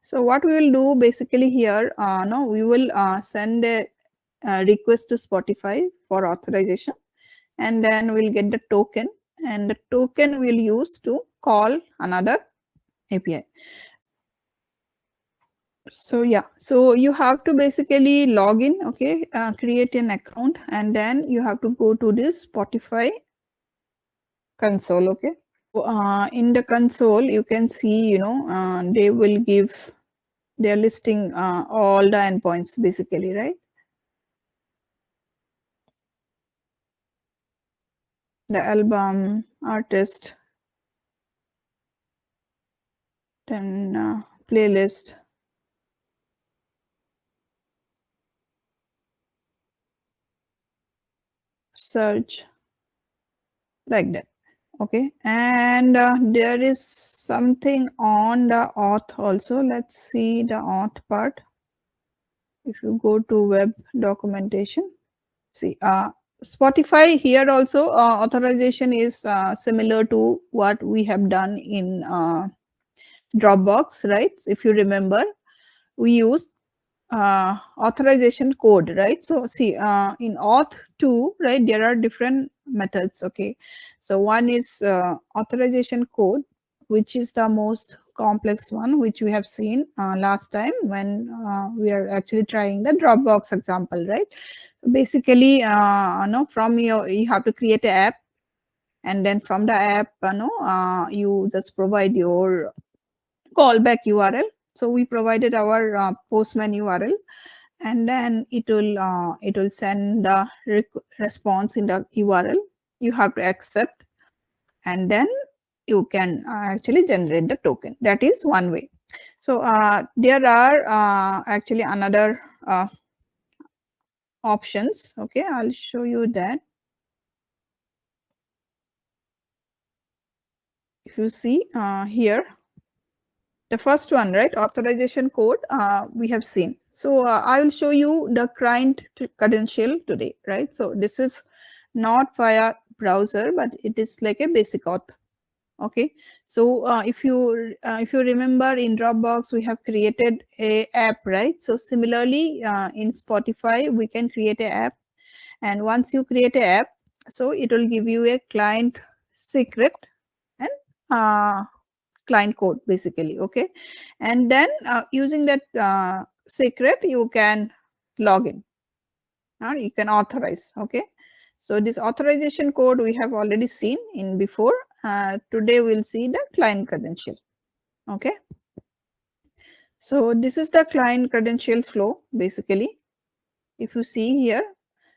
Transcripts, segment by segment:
So what we will do basically here, no, we will send a request to Spotify for authorization, and then we'll get the token, and the token we'll use to call another API. So yeah, so you have to basically log in, okay, create an account, and then you have to go to this Spotify console, okay. In the console, you can see, they will give, they're listing all the endpoints basically, right? The album, artist, then playlist, search, like that. Okay, and there is something on the auth also. Let's see the auth part. If you go to web documentation, see, Spotify here also authorization is similar to what we have done in Dropbox, right? If you remember, we used authorization code, right? So see, in auth 2, right, there are different methods, okay. So one is authorization code, which is the most complex one, which we have seen last time when we are actually trying the Dropbox example, right? Basically, from you have to create an app, and then from the app, you just provide your callback URL. So we provided our Postman URL, and then it will send the response in the URL. You have to accept, and then you can actually generate the token. That is one way. So there are actually another options. Okay, I'll show you that. If you see here, the first one, right, authorization code, we have seen. So I will show you the client credential today, right? So this is not via browser, but it is like a basic auth. Okay, so if you remember, in Dropbox we have created a app, right? So similarly, in Spotify we can create a app, and once you create a app, so it will give you a client secret and client code basically, okay. And then using that secret, you can log in, you can authorize, okay. So this authorization code we have already seen in before. Today we'll see the client credential, okay. So this is the client credential flow basically. If you see here,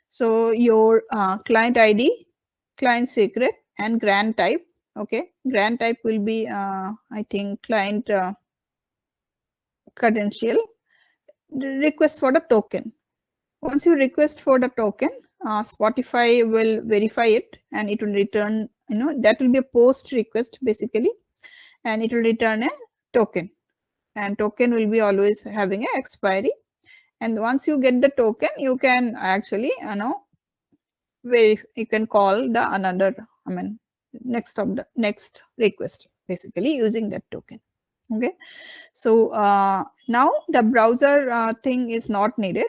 so your client ID, client secret, and grant type, okay. Grant type will be I think client credential, the request for the token. Once you request for the token, Spotify will verify it, and it will return, that will be a post request basically, and it will return a token, and token will be always having an expiry. And once you get the token, you can actually, you can call the another, next of the next request basically using that token, okay. So now the browser thing is not needed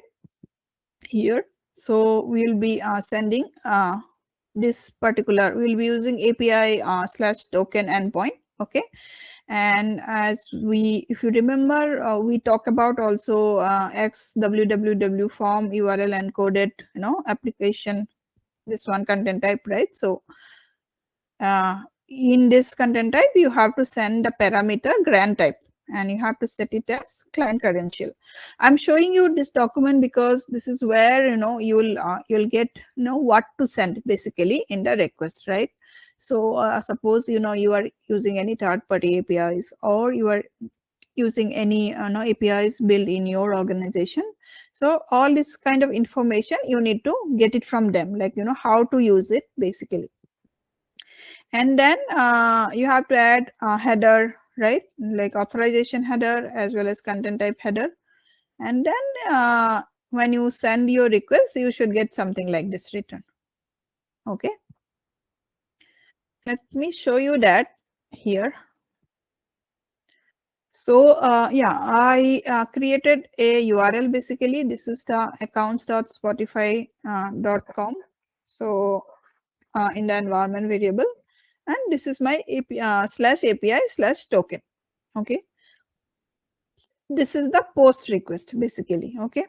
here. So we'll be sending this particular, we'll be using API / token endpoint, okay. And as we, if you remember, we talk about also XWWW form URL encoded, application, this one content type, right? So in this content type, you have to send the parameter grant type, and you have to set it as client credential. I'm showing you this document because this is where you'll get what to send basically in the request, right? So suppose you are using any third-party APIs, or you are using any APIs built in your organization. So all this kind of information you need to get it from them, like how to use it basically. And then you have to add a header, right, like authorization header as well as content type header. And then when you send your request, you should get something like this return, okay. Let me show you that here. So yeah, I created a URL. Basically, this is the accounts.spotify.com. So in the environment variable, and this is my /API/token. Okay, this is the post request basically. Okay,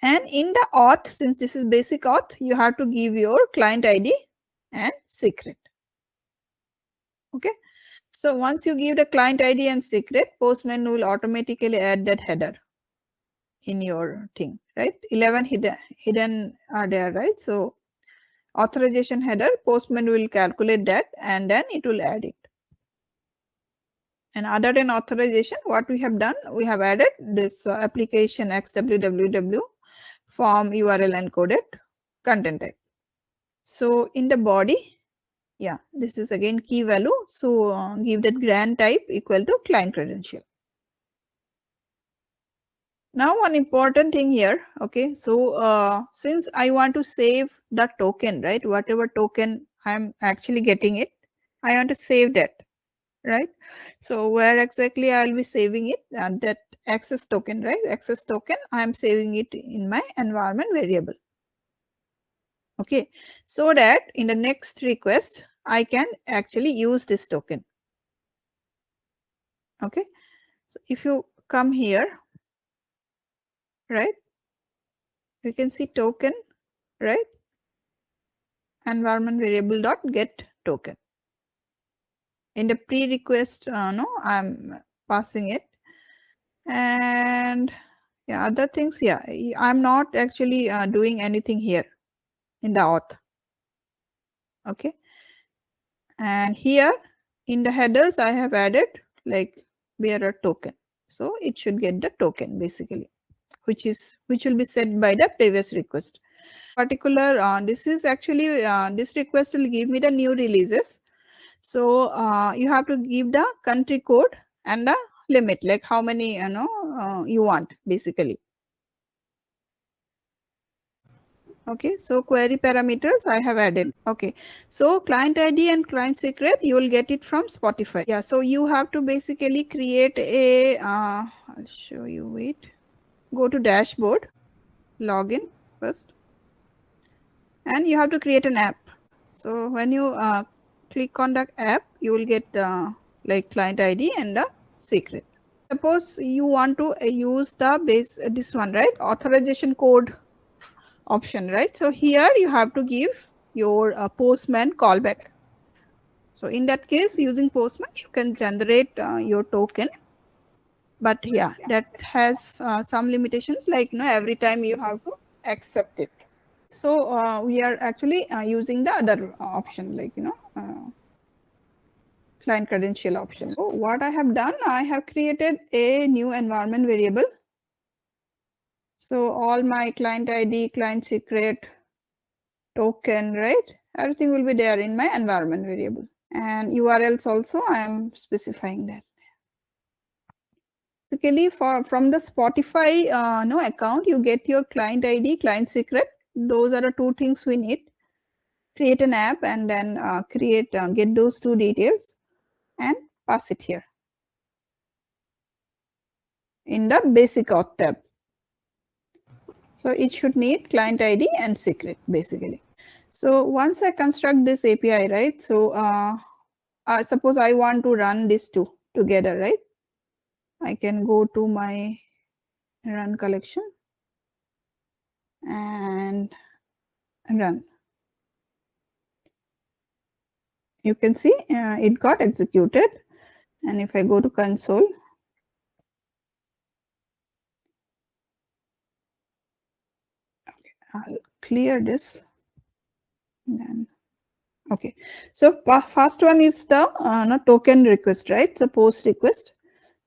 and in the auth, since this is basic auth, you have to give your client ID and secret. Okay, so once you give the client ID and secret, Postman will automatically add that header in your thing, right? 11 hidden are there, right? So authorization header, Postman will calculate that and then it will add it. And other than authorization, what we have done, we have added this application xwww form URL encoded content type. So in the body, yeah, this is again key value. So give that grant type equal to client credential. Now one important thing here, okay, so since I want to save the token, right, whatever token I'm actually getting it, I want to save that, right? So where exactly I'll be saving it, that access token, right? Access token, I'm saving it in my environment variable. Okay, so that in the next request, I can actually use this token. Okay, so if you come here, right, you can see token, right? Environment variable dot get token. In the pre-request, no, I'm passing it. And yeah, other things, yeah, I'm not actually doing anything here in the auth. Okay, and here in the headers I have added like bearer token, so it should get the token basically, which will be set by the previous request. Particular this is actually this request will give me the new releases. So you have to give the country code and the limit, like how many you want basically. Okay, so query parameters I have added. Okay, so client ID and client secret, you will get it from Spotify. Yeah, so you have to basically create a, I'll show you, wait. Go to dashboard, login first, and you have to create an app. So when you click on the app, you will get like client ID and the secret. Suppose you want to use the base, this one, right? Authorization code option, right? So here you have to give your Postman callback. So in that case, using Postman, you can generate your token. But yeah, that has some limitations, like every time you have to accept it. So we are actually using the other option, like client credential option. So what I have done, I have created a new environment variable. So all my client ID, client secret, token, right? Everything will be there in my environment variable. And URLs also, I am specifying that. Basically, from the Spotify account, you get your client ID, client secret. Those are the two things we need. Create an app and then get those two details and pass it here in the basic auth tab. So it should need client ID and secret basically. So once I construct this API, right? So suppose I want to run these two together, right? I can go to my run collection and run. You can see it got executed. And if I go to console, okay, I'll clear this. Then okay, so first one is the token request, right? So post request.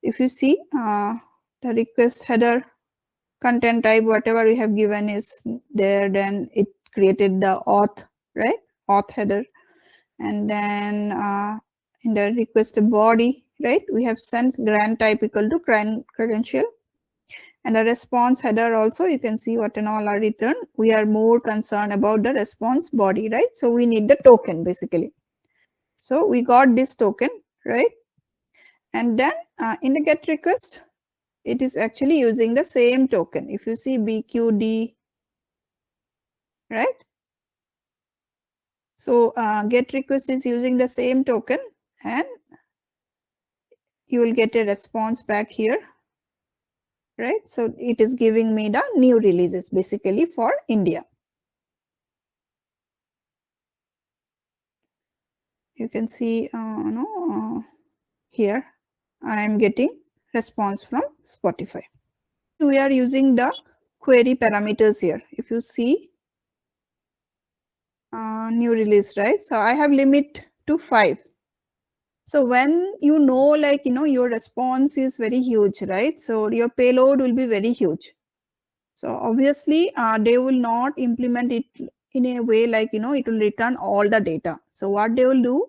If you see the request header content type, whatever we have given is there, then it created the auth, right? Auth header. And then in the request body, right, we have sent grant type equal to client credential. And the response header also, you can see what and all are returned. We are more concerned about the response body, right? So we need the token basically. So we got this token, right? And then in the get request, it is actually using the same token. If you see BQD, right? So get request is using the same token, and you will get a response back here, right? So it is giving me the new releases basically for India. You can see here I am getting response from Spotify. We are using the query parameters here. If you see new release, right? So I have limit to 5. So when your response is very huge, right? So your payload will be very huge. So obviously they will not implement it in a way like it will return all the data. So what they will do,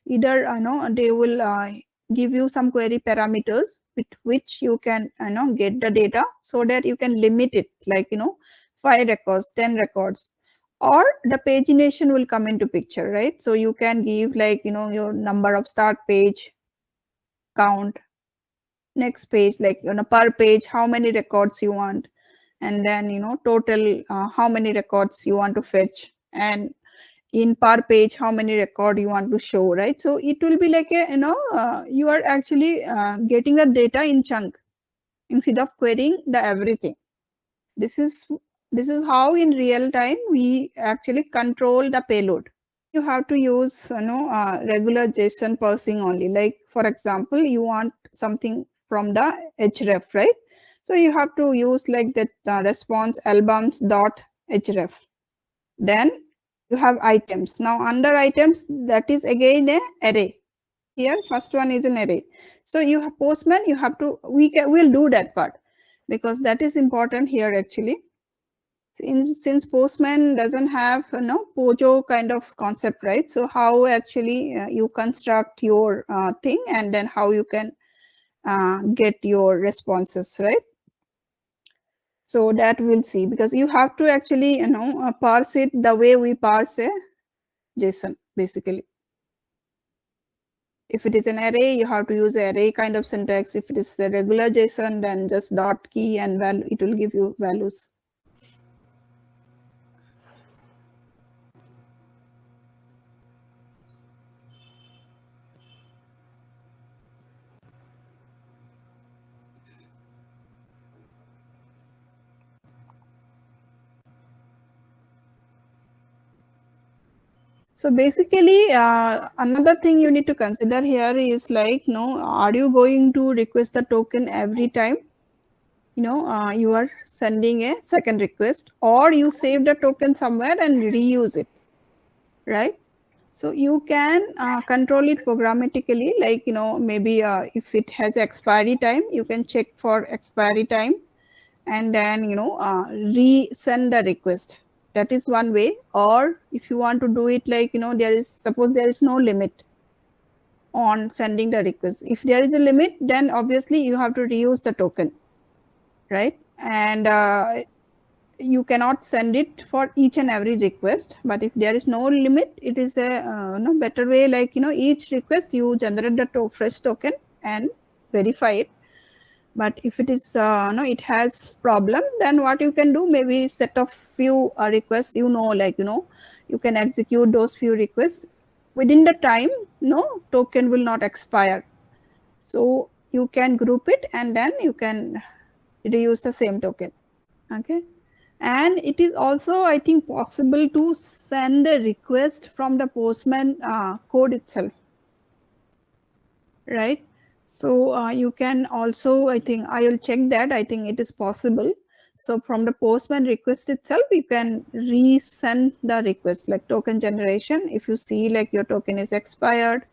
either they will give you some query parameters with which you can get the data, so that you can limit it, like 5 records, 10 records, or the pagination will come into picture, right? So you can give like your number of start page count, next page, like per page how many records you want, and then total how many records you want to fetch, and in per page how many record you want to show, right? So it will be like a you are actually getting the data in chunk instead of querying the everything. This is how in real time we actually control the payload. You have to use regular JSON parsing only. Like for example, you want something from the href, right? So you have to use like that response albums dot href. Then you have items. Now under items, that is again a array. Here first one is an array. So you have Postman, you have to we'll do that part, because that is important here actually. Since Postman doesn't have Pojo kind of concept, right? So how actually you construct your thing, and then how you can get your responses, right? So that we'll see, because you have to actually parse it the way we parse a JSON basically. If it is an array, you have to use array kind of syntax. If it is a regular JSON, then just dot key and value, it will give you values. So basically, another thing you need to consider here is like, are you going to request the token every time? You are sending a second request, or you save the token somewhere and reuse it, right? So you can control it programmatically, like, maybe if it has expiry time, you can check for expiry time, and then resend the request. That is one way. Or if you want to do it like suppose there is no limit on sending the request. If there is a limit, then obviously you have to reuse the token, right? And you cannot send it for each and every request. But if there is no limit, it is a better way, like each request you generate the fresh token and verify it. But if it is it has problem, then what you can do, maybe set of few requests, like you can execute those few requests within the time token will not expire. So you can group it, and then you can reuse the same token. Okay. And it is also, I think, possible to send a request from the Postman code itself, right? So you can also, I think, I will check that. I think it is possible. So from the Postman request itself, you can resend the request, like token generation. If you see like your token is expired,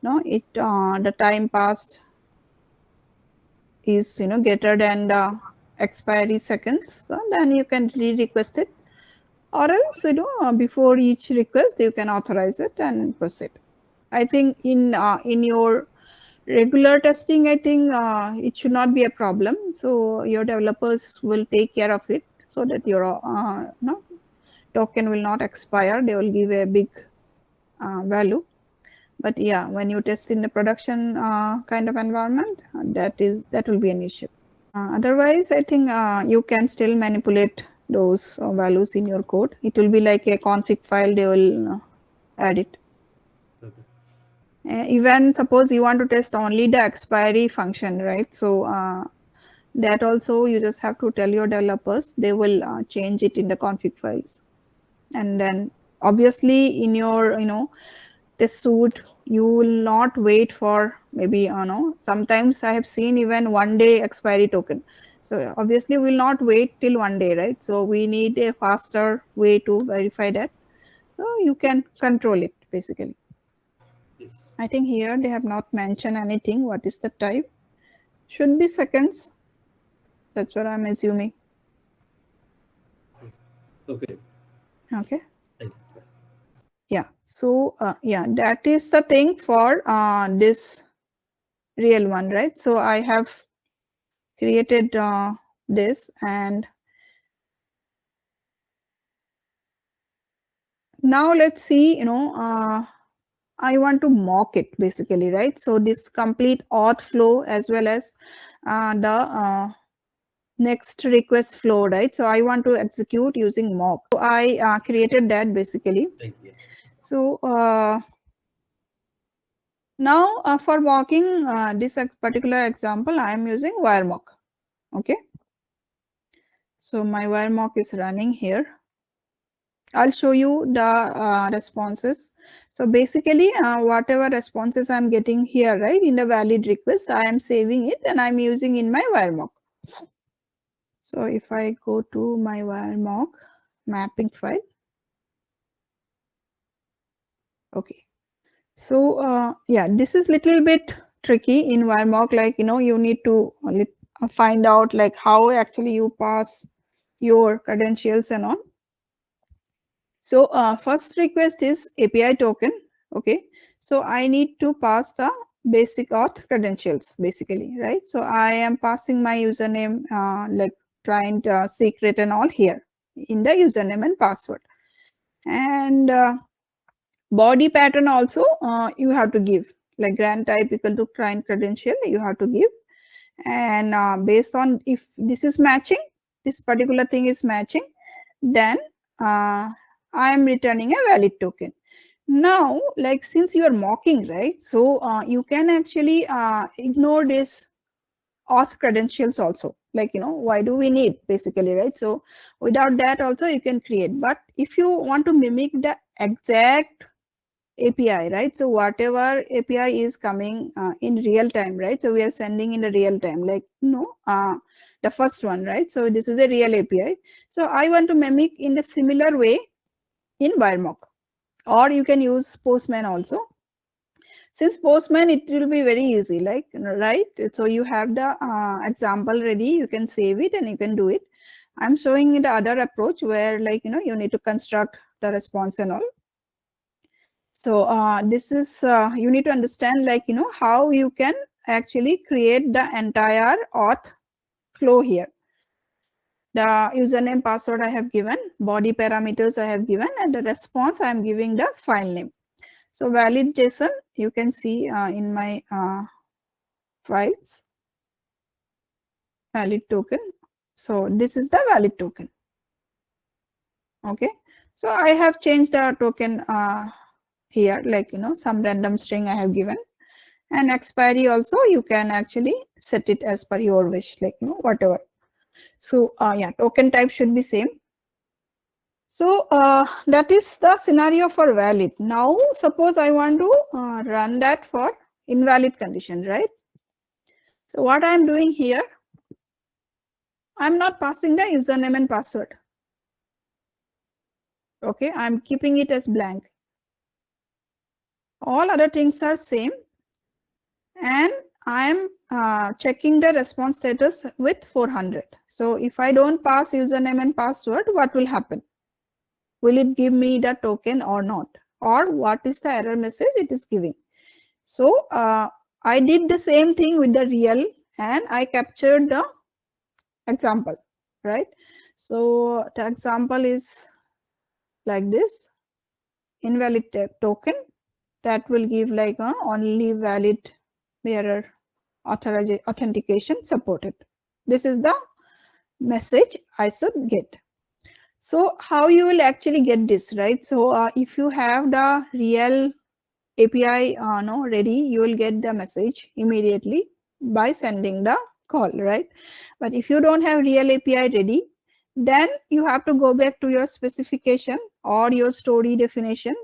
the time passed is greater than the expiry seconds. So then you can re-request it, or else before each request you can authorize it and proceed. I think in your regular testing, I think it should not be a problem. So your developers will take care of it, so that your token will not expire. They will give a big value. But yeah, when you test in the production kind of environment, that will be an issue. Otherwise, I think you can still manipulate those values in your code. It will be like a config file, they will add it. Okay. Even suppose you want to test only the expiry function, right? So that also you just have to tell your developers, they will change it in the config files. And then obviously in your, test suite, you will not wait for maybe, sometimes I have seen even 1 day expiry token. So obviously we will not wait till 1 day, right? So we need a faster way to verify that. So you can control it basically. Yes. I think here they have not mentioned anything. What is the type? Should be seconds. That's what I'm assuming. Okay. Okay. Thank you. Yeah. So yeah, that is the thing for this real one, right? So I have created this, and now let's see, I want to mock it basically, right? So this complete auth flow as well as the next request flow, right? So I want to execute using mock. So I created that basically. Thank you. So now for mocking this particular example, I am using wire mock. Okay. So my wire mock is running here. I'll show you the responses. So basically, whatever responses I'm getting here, right, in the valid request, I am saving it and I'm using in my wire mock. So if I go to my wire mock mapping file, okay. So yeah, this is little bit tricky in wire mock. Like, you need to find out like how actually you pass your credentials and all. So first request is API token. Okay. So I need to pass the basic auth credentials basically, right? So I am passing my username, like client secret and all here in the username and password. And body pattern also you have to give, like grant type equal to client credential you have to give. And based on if this is matching, this particular thing is matching, then I am returning a valid token. Now, like since you are mocking, right? So you can actually ignore this auth credentials also. Like, why do we need basically, right? So without that also you can create. But if you want to mimic the exact API, right? So whatever API is coming in real time, right? So we are sending in the real time, like, the first one, right? So this is a real API. So I want to mimic in a similar way in WireMock, or you can use Postman also. Since Postman, it will be very easy, like, right? So you have the example ready, you can save it and you can do it. I'm showing the other approach where, like, you need to construct the response and all. So this is, you need to understand, like, how you can actually create the entire auth flow here. The username, password I have given, body parameters I have given, and the response I am giving the file name. So valid JSON, you can see in my files, valid token. So this is the valid token. Okay. So I have changed the token here, like, some random string I have given. And expiry also you can actually set it as per your wish, like, whatever. So yeah, token type should be same. So that is the scenario for valid. Now suppose I want to run that for invalid condition, right? So what I am doing here, I'm not passing the username and password. Okay, I'm keeping it as blank. All other things are same, and I am checking the response status with 400. So if I don't pass username and password, what will happen? Will it give me the token or not? Or what is the error message it is giving? So I did the same thing with the real, and I captured the example, right? So the example is like this: invalid token. that will give like a only valid bearer authentication supported. This is the message I should get. So how you will actually get this, right? So if you have the real API no ready, you will get the message immediately by sending the call, right? But if you don't have real API ready, then you have to go back to your specification or your story definition,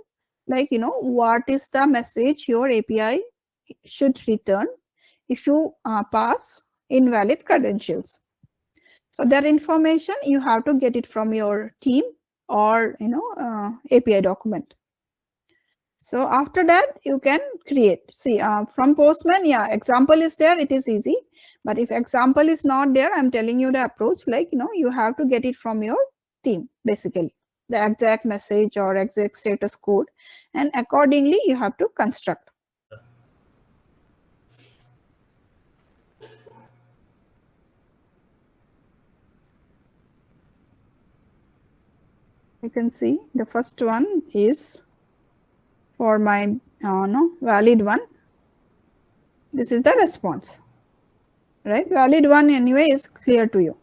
like what is the message your API should return if you pass invalid credentials. So that information you have to get it from your team or API document. So after that you can create. See from Postman, yeah, example is there, it is easy. But if example is not there, I'm telling you the approach, like you have to get it from your team, basically the exact message or exact status code, and accordingly you have to construct. You can see the first one is for my no valid one. This is the response, right? Valid one anyway is clear to you.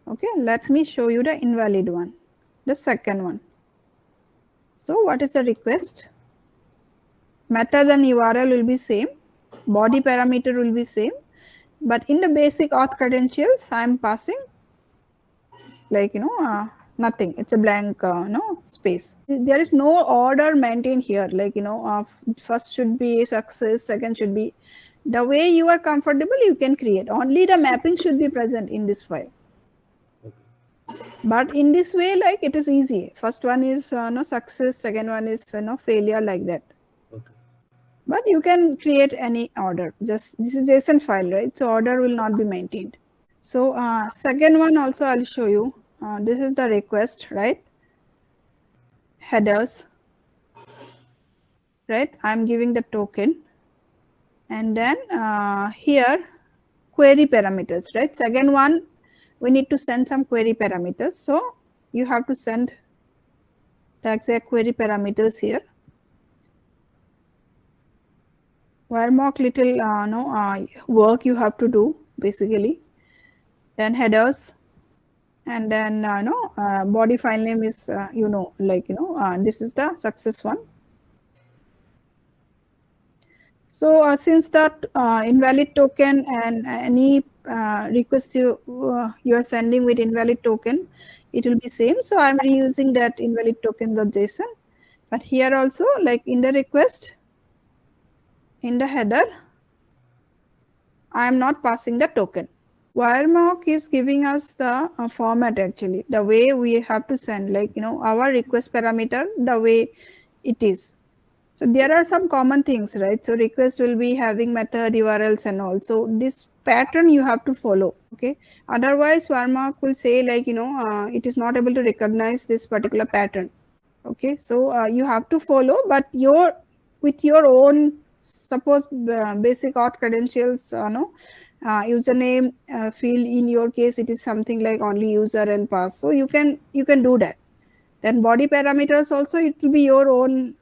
Okay, let me show you the invalid one, the second one. So what is the request? Method and URL will be same, body parameter will be same, but in the basic auth credentials I am passing like nothing. It's a blank no space. There is no order maintained here, like first should be success, second should be, the way you are comfortable you can create. Only the mapping should be present in this file. But in this way, like it is easy. First one is no success, second one is failure, like that. Okay. But you can create any order. Just this is JSON file, right? So order will not be maintained. So second one also I'll show you. This is the request, right? Headers, right? I'm giving the token, and then here query parameters, right? Second one, we need to send some query parameters. So you have to send the exact query parameters here. Warmock little work you have to do basically. Then headers, and then body file name is this is the success one. So since that invalid token and any request you are sending with invalid token, it will be same. So I'm reusing that invalid token.json. But here also, like in the request, in the header, I am not passing the token. Wiremark is giving us the format, actually, the way we have to send, like our request parameter, the way it is. So there are some common things, right? So request will be having method URLs and all. So this pattern you have to follow. Okay. Otherwise, Wiremark will say like it is not able to recognize this particular pattern. Okay. So you have to follow, but with your own, suppose basic auth credentials, username field, in your case it is something like only user and pass, so you can do that. Then body parameters also, it will be your own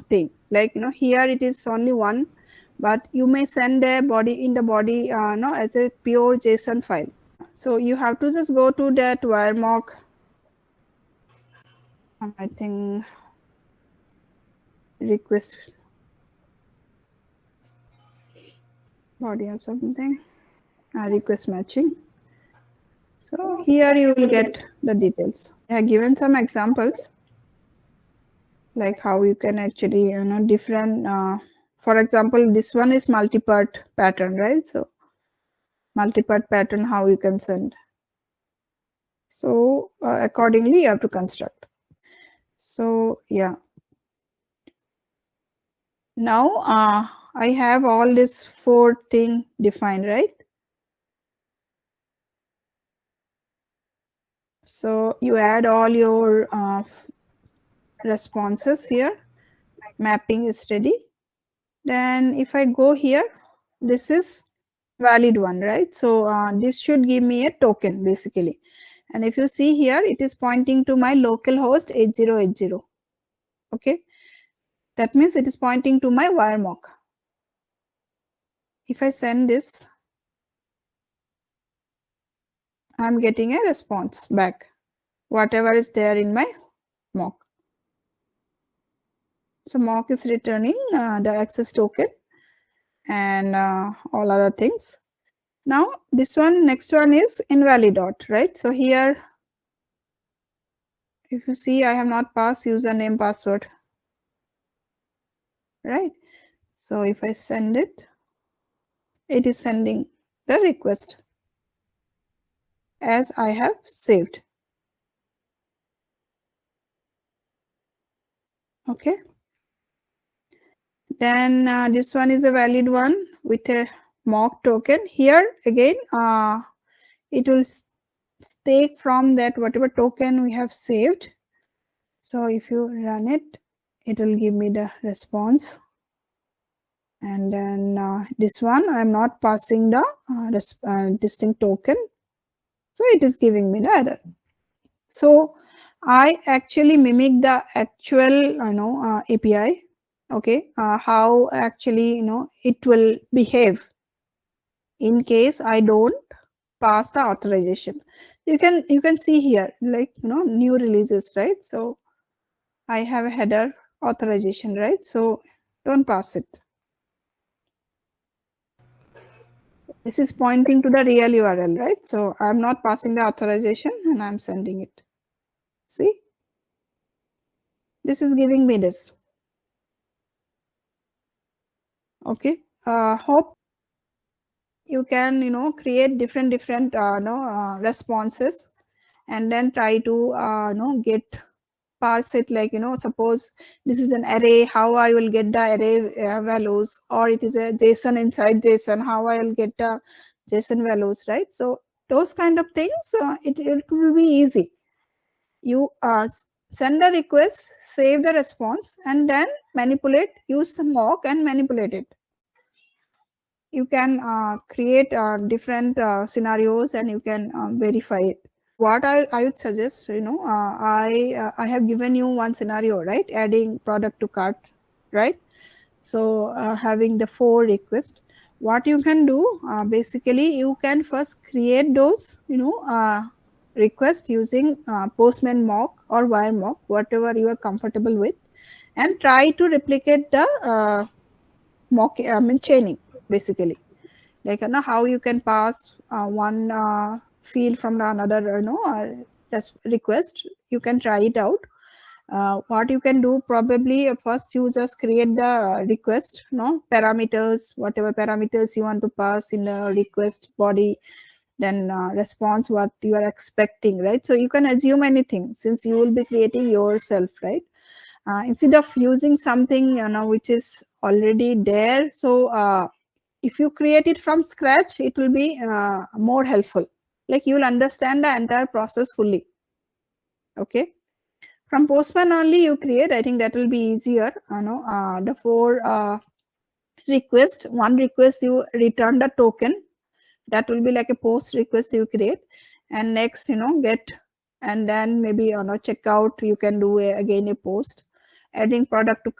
thing, like here it is only one, but you may send a body in the body as a pure JSON file. So you have to just go to that Wiremark, I think request body or something, request matching. So here you will get the details. I have given some examples, like how you can actually, different, for example, this one is multi-part pattern, right? So multi-part pattern, how you can send. So accordingly, you have to construct. So yeah. Now I have all this 4 thing defined, right? So you add all your responses here. Mapping is ready. Then if I go here, this is valid one, right? So this should give me a token basically. And if you see here, it is pointing to my local host 8080. Okay. That means it is pointing to my wire mock. If I send this, I'm getting a response back, whatever is there in my mock. So mock is returning the access token and all other things. Now this one, next one is invalid dot, right? So here, if you see, I have not passed username password, right? So if I send it, it is sending the request as I have saved. Okay. Then this one is a valid one with a mock token. Here again, it will take from that whatever token we have saved. So if you run it, it will give me the response. And then this one, I'm not passing the distinct token. So it is giving me the error. So I actually mimic the actual API. Okay, how actually it will behave in case I don't pass the authorization. You can see here, like new releases, right? So I have a header authorization, right? So don't pass it. This is pointing to the real URL, right? So I'm not passing the authorization and I'm sending it. See, this is giving me this. Okay, hope you can create different responses and then try to get parse it, like suppose this is an array, how I will get the array values, or it is a JSON inside JSON, how I will get the JSON values, right? So those kind of things, it will be easy. You send the request, save the response, and then manipulate, use the mock and manipulate it. You can create different scenarios and you can verify it. What I would suggest, I have given you one scenario, right? Adding product to cart, right? So having the 4 requests, what you can do, basically you can first create those requests using Postman mock or wire mock, whatever you are comfortable with, and try to replicate the mock chaining, basically, like how you can pass one field from the another request. You can try it out. What you can do, probably first you just create the request parameters, whatever parameters you want to pass in the request body, then response what you are expecting, right? So you can assume anything since you will be creating yourself, right? Instead of using something which is already there. So if you create it from scratch, it will be more helpful, like you will understand the entire process fully. Okay, from Postman only you create, I think that will be easier. The 4 request, one request you return the token, that will be like a post request you create, and next get, and then maybe checkout, you can do again a post, adding product to